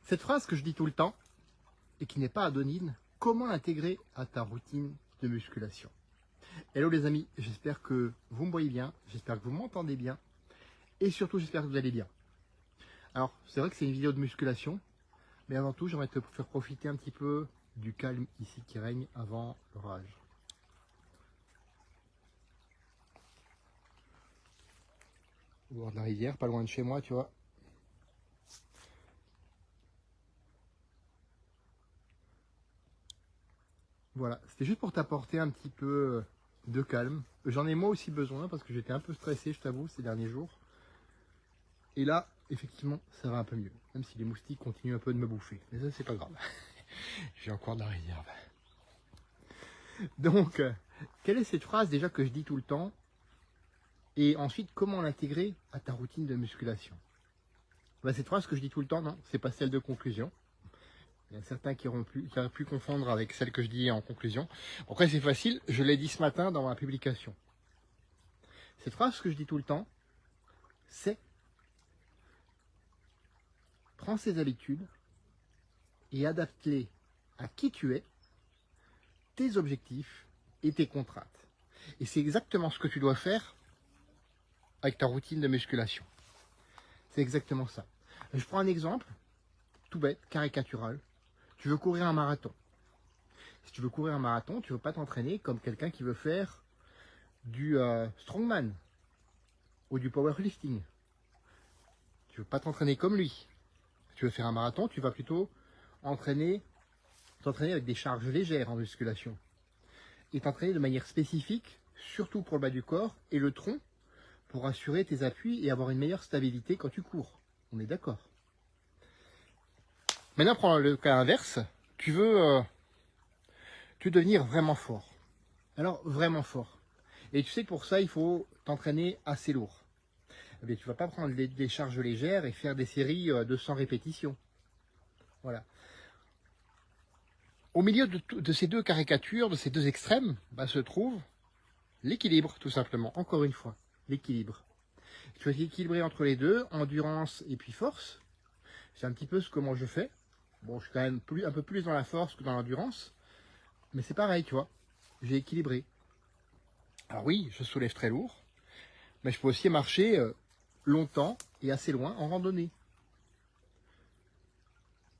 Cette phrase que je dis tout le temps et qui n'est pas anodine, comment l'intégrer à ta routine de musculation? Hello les amis, j'espère que vous me voyez bien, j'espère que vous m'entendez bien et surtout j'espère que vous allez bien. Alors c'est vrai que c'est une vidéo de musculation, mais avant tout j'aimerais te faire profiter un petit peu du calme ici qui règne avant l'orage. Au bord de la rivière, pas loin de chez moi, tu vois. Voilà, c'était juste pour t'apporter un petit peu de calme. J'en ai moi aussi besoin parce que j'étais un peu stressé, je t'avoue, ces derniers jours. Et là, effectivement, ça va un peu mieux. Même si les moustiques continuent un peu de me bouffer. Mais ça, c'est pas grave. J'ai encore de la réserve. Donc, quelle est cette phrase déjà que je dis tout le temps? Et ensuite, comment l'intégrer à ta routine de musculation? Cette phrase que je dis tout le temps, non, c'est pas celle de conclusion. Il y a certains qui auraient pu confondre avec celle que je dis en conclusion. Après, c'est facile, je l'ai dit ce matin dans ma publication. Cette phrase que je dis tout le temps, c'est: prends ces habitudes et adapte-les à qui tu es, tes objectifs et tes contraintes. Et c'est exactement ce que tu dois faire avec ta routine de musculation. C'est exactement ça. Je prends un exemple, tout bête, caricatural. Tu veux courir un marathon. Si tu veux courir un marathon, tu ne veux pas t'entraîner comme quelqu'un qui veut faire du strongman ou du powerlifting. Tu ne veux pas t'entraîner comme lui. Si tu veux faire un marathon, tu vas plutôt t'entraîner avec des charges légères en musculation. Et t'entraîner de manière spécifique, surtout pour le bas du corps et le tronc, pour assurer tes appuis et avoir une meilleure stabilité quand tu cours. On est d'accord. Maintenant, prends le cas inverse. Tu veux devenir vraiment fort. Alors, vraiment fort. Et tu sais que pour ça, il faut t'entraîner assez lourd. Eh bien, tu ne vas pas prendre des charges légères et faire des séries de 100 répétitions. Voilà. Au milieu de ces deux caricatures, de ces deux extrêmes, se trouve l'équilibre, tout simplement. Encore une fois, l'équilibre. Tu vas équilibrer entre les deux, endurance et puis force. C'est un petit peu ce que moi je fais. Bon, je suis quand même un peu plus dans la force que dans l'endurance. Mais c'est pareil, tu vois. J'ai équilibré. Alors oui, je soulève très lourd. Mais je peux aussi marcher longtemps et assez loin en randonnée.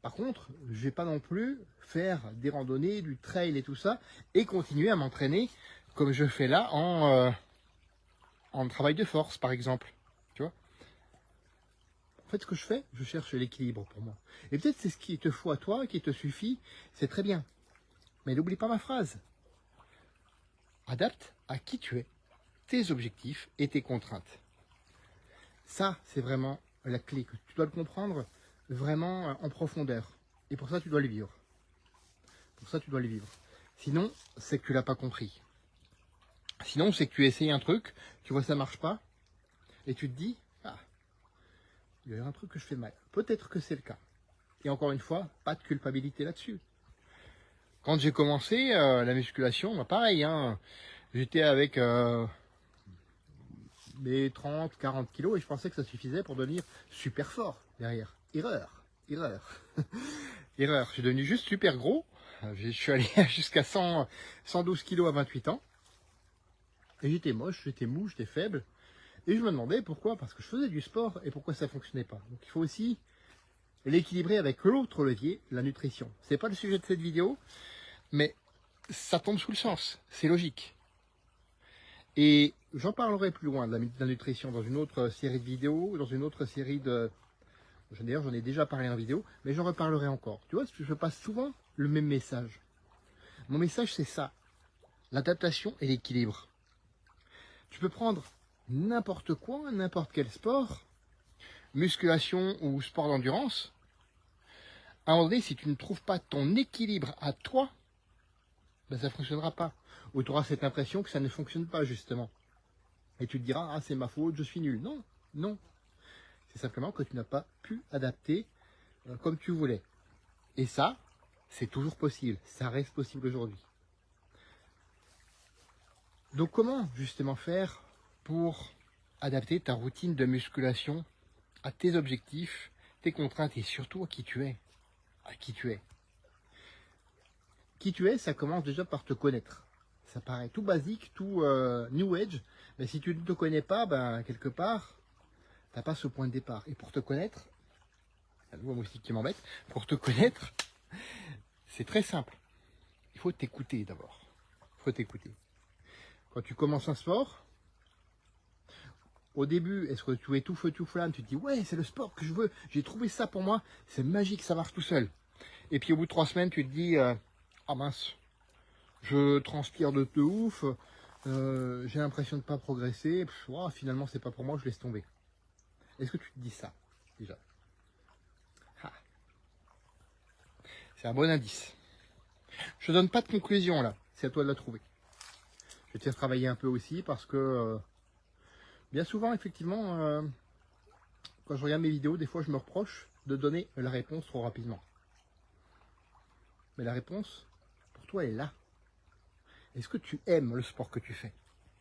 Par contre, je ne vais pas non plus faire des randonnées, du trail et tout ça, et continuer à m'entraîner comme je fais là en travail de force, par exemple. Tu vois? En fait, ce que je fais, je cherche l'équilibre pour moi. Et peut-être c'est ce qui te faut à toi, qui te suffit, c'est très bien. Mais n'oublie pas ma phrase. Adapte à qui tu es, tes objectifs et tes contraintes. Ça, c'est vraiment la clé, que tu dois le comprendre vraiment en profondeur. Et pour ça, tu dois le vivre. Pour ça, tu dois le vivre. Sinon, c'est que tu l'as pas compris. Sinon, c'est que tu essayes un truc, tu vois ça marche pas, et tu te dis, ah, il y a un truc que je fais mal. Peut-être que c'est le cas. Et encore une fois, pas de culpabilité là-dessus. Quand j'ai commencé la musculation, pareil, hein, j'étais avec mes 30, 40 kilos et je pensais que ça suffisait pour devenir super fort derrière. Erreur, erreur, erreur. Je suis devenu juste super gros. Je suis allé jusqu'à 112 kilos à 28 ans. Et j'étais moche, j'étais mou, j'étais faible. Et je me demandais pourquoi, parce que je faisais du sport et pourquoi ça ne fonctionnait pas. Donc il faut aussi l'équilibrer avec l'autre levier, la nutrition. C'est pas le sujet de cette vidéo, mais ça tombe sous le sens, c'est logique. Et j'en parlerai plus loin de la nutrition dans une autre série de vidéos, dans une autre série de... D'ailleurs, j'en ai déjà parlé en vidéo, mais j'en reparlerai encore. Tu vois, je passe souvent le même message. Mon message, c'est ça. L'adaptation et l'équilibre. Tu peux prendre n'importe quoi, n'importe quel sport, musculation ou sport d'endurance. À un moment donné, si tu ne trouves pas ton équilibre à toi, ça ne fonctionnera pas. Ou tu auras cette impression que ça ne fonctionne pas, justement. Et tu te diras, ah, c'est ma faute, je suis nul. Non, non. C'est simplement que tu n'as pas pu adapter comme tu voulais. Et ça, c'est toujours possible. Ça reste possible aujourd'hui. Donc comment, justement, faire pour adapter ta routine de musculation à tes objectifs, tes contraintes et surtout à qui tu es? à qui tu es. Qui tu es, ça commence déjà par te connaître. Ça paraît tout basique, tout New Age, mais si tu ne te connais pas, ben, quelque part, tu n'as pas ce point de départ. Et pour te connaître, c'est un nouveau moustique qui m'embête, pour te connaître, c'est très simple. Il faut t'écouter d'abord. Il faut t'écouter. Quand tu commences un sport, au début, est-ce que tu es tout feu, tout flamme, tu te dis, ouais, c'est le sport que je veux, j'ai trouvé ça pour moi, c'est magique, ça marche tout seul. Et puis au bout de 3 semaines, tu te dis, ah mince, je transpire de ouf, j'ai l'impression de ne pas progresser, oh, finalement c'est pas pour moi, je laisse tomber. Est-ce que tu te dis ça, déjà? Ah. C'est un bon indice. Je ne donne pas de conclusion là, c'est à toi de la trouver. Je vais te faire travailler un peu aussi parce que bien souvent, effectivement, quand je regarde mes vidéos, des fois je me reproche de donner la réponse trop rapidement. Mais la réponse, pour toi, elle est là. Est-ce que tu aimes le sport que tu fais?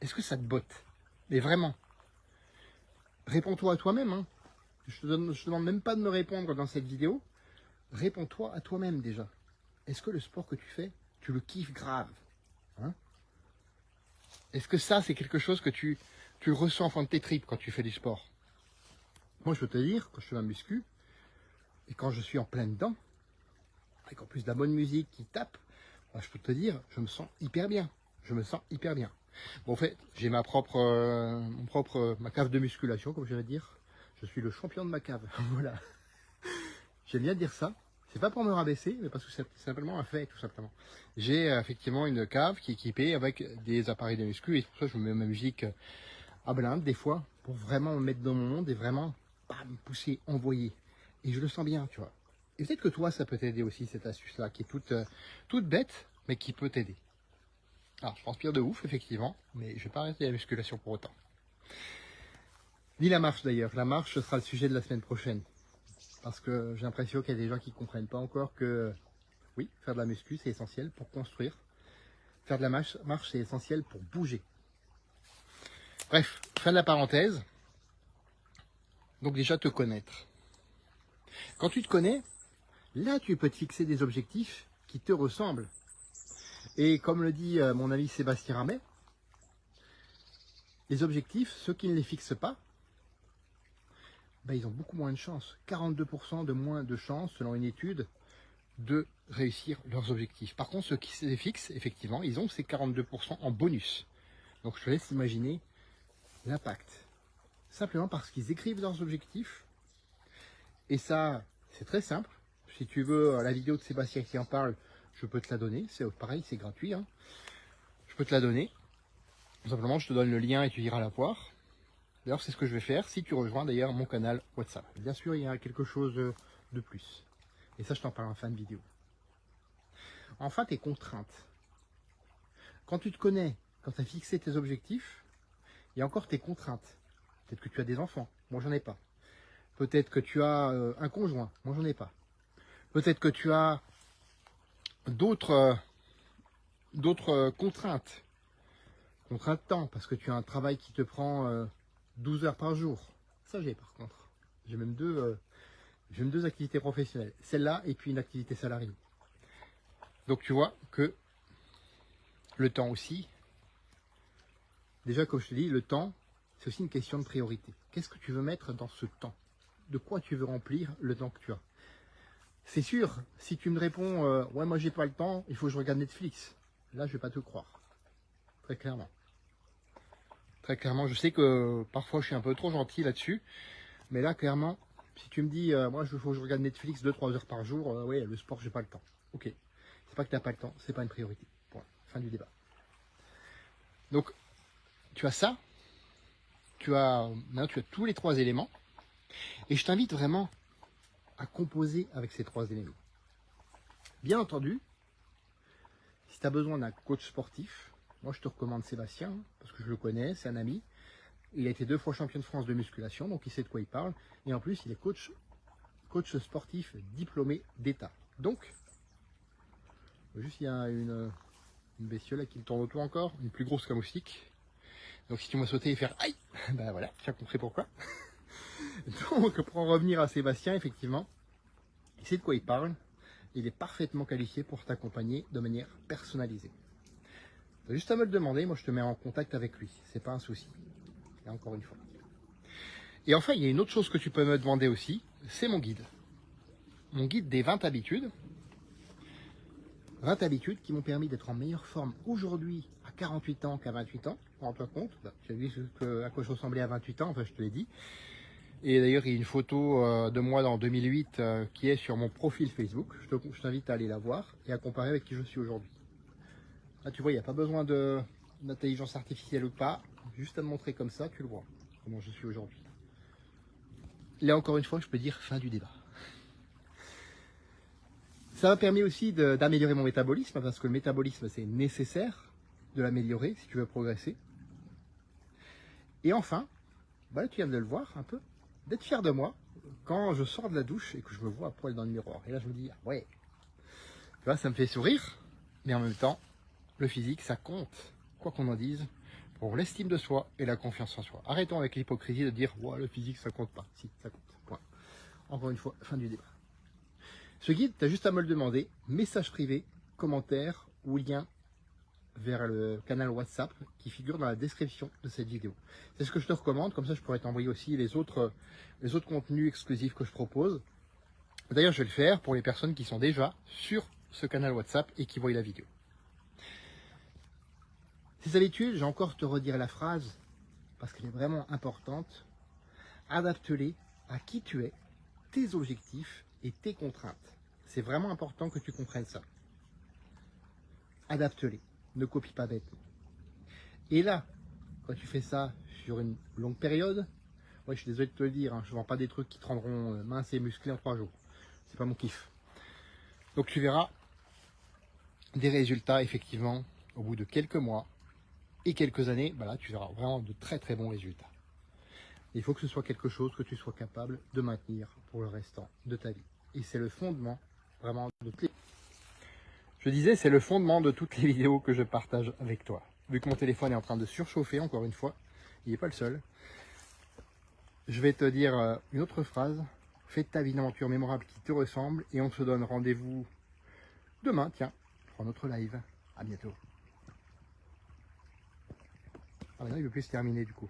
Est-ce que ça te botte? Mais vraiment, réponds-toi à toi-même. Hein. Je te demande même pas de me répondre dans cette vidéo. Réponds-toi à toi-même déjà. Est-ce que le sport que tu fais, tu le kiffes grave, hein? Est-ce que ça, c'est quelque chose que tu ressens en fond de tes tripes quand tu fais du sport? Moi, je peux te dire, quand je fais ma muscu, et quand je suis en plein dedans, avec en plus de la bonne musique qui tape, moi, je peux te dire, je me sens hyper bien. Je me sens hyper bien. Bon, en fait, j'ai ma cave de musculation, comme je vais dire. Je suis le champion de ma cave. Voilà. J'aime bien dire ça. C'est pas pour me rabaisser, mais parce que c'est simplement un fait, tout simplement. J'ai effectivement une cave qui est équipée avec des appareils de muscu, et c'est pour ça que je me mets ma musique à blinde, des fois, pour vraiment me mettre dans mon monde et vraiment me pousser, envoyer. Et je le sens bien, tu vois. Et peut-être que toi, ça peut t'aider aussi, cette astuce-là, qui est toute bête, mais qui peut t'aider. Alors, je transpire de ouf, effectivement, mais je ne vais pas arrêter la musculation pour autant. Ni la marche, d'ailleurs. La marche, ce sera le sujet de la semaine prochaine. Parce que j'ai l'impression qu'il y a des gens qui ne comprennent pas encore que, oui, faire de la muscu, c'est essentiel pour construire. Faire de la marche, c'est essentiel pour bouger. Bref, fin de la parenthèse. Donc déjà, te connaître. Quand tu te connais, là, tu peux te fixer des objectifs qui te ressemblent. Et comme le dit mon ami Sébastien Ramet, les objectifs, ceux qui ne les fixent pas, ben, ils ont beaucoup moins de chances. 42% de moins de chances, selon une étude, de réussir leurs objectifs. Par contre, ceux qui les fixent, effectivement, ils ont ces 42% en bonus. Donc je te laisse imaginer l'impact. Simplement parce qu'ils écrivent leurs objectifs. Et ça, c'est très simple. Si tu veux la vidéo de Sébastien qui en parle, je peux te la donner. C'est pareil, c'est gratuit. Hein. Je peux te la donner. Tout simplement, je te donne le lien et tu iras la voir. D'ailleurs, c'est ce que je vais faire si tu rejoins d'ailleurs mon canal WhatsApp. Bien sûr, il y a quelque chose de plus. Et ça, je t'en parle en fin de vidéo. Enfin, tes contraintes. Quand tu te connais, quand tu as fixé tes objectifs, il y a encore tes contraintes. Peut-être que tu as des enfants. Moi, j'en ai pas. Peut-être que tu as un conjoint. Moi, j'en ai pas. Peut-être que tu as d'autres contraintes. Contraintes de temps, parce que tu as un travail qui te prend 12 heures par jour. Ça, j'ai par contre. J'ai même deux activités professionnelles. Celle-là et puis une activité salariée. Donc tu vois que le temps aussi, déjà comme je te dis, le temps, c'est aussi une question de priorité. Qu'est-ce que tu veux mettre dans ce temps? De quoi tu veux remplir le temps que tu as? C'est sûr, si tu me réponds ouais, moi j'ai pas le temps, il faut que je regarde Netflix. Là, je vais pas te croire. Très clairement. Très clairement, je sais que parfois je suis un peu trop gentil là-dessus. Mais là, clairement, si tu me dis moi il faut que je regarde Netflix 2-3 heures par jour, ouais, le sport, j'ai pas le temps. Ok. C'est pas que tu n'as pas le temps, c'est pas une priorité. Point. Fin du débat. Donc, tu as ça. Maintenant, tu as tous les 3 éléments. Et je t'invite vraiment à composer avec ces 3 éléments. Bien entendu, si tu as besoin d'un coach sportif, moi je te recommande Sébastien, parce que je le connais, c'est un ami. Il a été 2 fois champion de France de musculation, donc il sait de quoi il parle. Et en plus, il est coach sportif diplômé d'État. Donc, juste il y a une bestiole là qui me tourne autour encore, une plus grosse qu'un moustique. Donc si tu m'as sauté et faire aïe, ben voilà, tu as compris pourquoi. Donc pour en revenir à Sébastien, effectivement, il sait de quoi il parle. il est parfaitement qualifié pour t'accompagner de manière personnalisée. Tu as juste à me le demander, moi je te mets en contact avec lui, c'est pas un souci. Et encore une fois. Et enfin, il y a une autre chose que tu peux me demander aussi, c'est mon guide. Mon guide des 20 habitudes. 20 habitudes qui m'ont permis d'être en meilleure forme aujourd'hui à 48 ans qu'à 28 ans. Rends-toi compte, tu as vu à quoi je ressemblais à 28 ans, enfin je te l'ai dit. Et d'ailleurs, il y a une photo de moi en 2008 qui est sur mon profil Facebook. Je t'invite à aller la voir et à comparer avec qui je suis aujourd'hui. Là, tu vois, il n'y a pas besoin d'intelligence artificielle ou pas. Juste à me montrer comme ça, tu le vois, comment je suis aujourd'hui. Là, encore une fois, je peux dire fin du débat. Ça m'a permis aussi d'améliorer mon métabolisme, parce que le métabolisme, c'est nécessaire de l'améliorer si tu veux progresser. Et enfin, bah, tu viens de le voir un peu, d'être fier de moi quand je sors de la douche et que je me vois à poil dans le miroir. Et là, je me dis, ah ouais, tu vois, ça me fait sourire, mais en même temps, le physique, ça compte, quoi qu'on en dise, pour l'estime de soi et la confiance en soi. Arrêtons avec l'hypocrisie de dire, ouais, le physique, ça compte pas. Si, ça compte. Point. Encore une fois, fin du débat. Ce guide, tu as juste à me le demander, message privé, commentaire ou lien vers le canal WhatsApp qui figure dans la description de cette vidéo. C'est ce que je te recommande, comme ça je pourrais t'envoyer aussi les autres contenus exclusifs que je propose. D'ailleurs, je vais le faire pour les personnes qui sont déjà sur ce canal WhatsApp et qui voient la vidéo. Ces habitudes, j'ai encore te redire la phrase, parce qu'elle est vraiment importante, adapte-les à qui tu es, tes objectifs et tes contraintes. C'est vraiment important que tu comprennes ça. Adapte-les, ne copie pas bêtement. Et là, quand tu fais ça sur une longue période, ouais, je suis désolé de te le dire, hein, je ne vends pas des trucs qui te rendront mince et musclé en 3 jours. C'est pas mon kiff. Donc tu verras des résultats effectivement au bout de quelques mois et quelques années. Bah là, tu verras vraiment de très très bons résultats. Il faut que ce soit quelque chose que tu sois capable de maintenir pour le restant de ta vie. Et c'est le fondement vraiment de toutes les... Je disais, c'est le fondement de toutes les vidéos que je partage avec toi. Vu que mon téléphone est en train de surchauffer, encore une fois, il n'est pas le seul. Je vais te dire une autre phrase. Fais de ta vie une aventure mémorable qui te ressemble et on se donne rendez-vous demain, tiens, pour un autre live. À bientôt. Ah mais non, il ne veut plus se terminer du coup.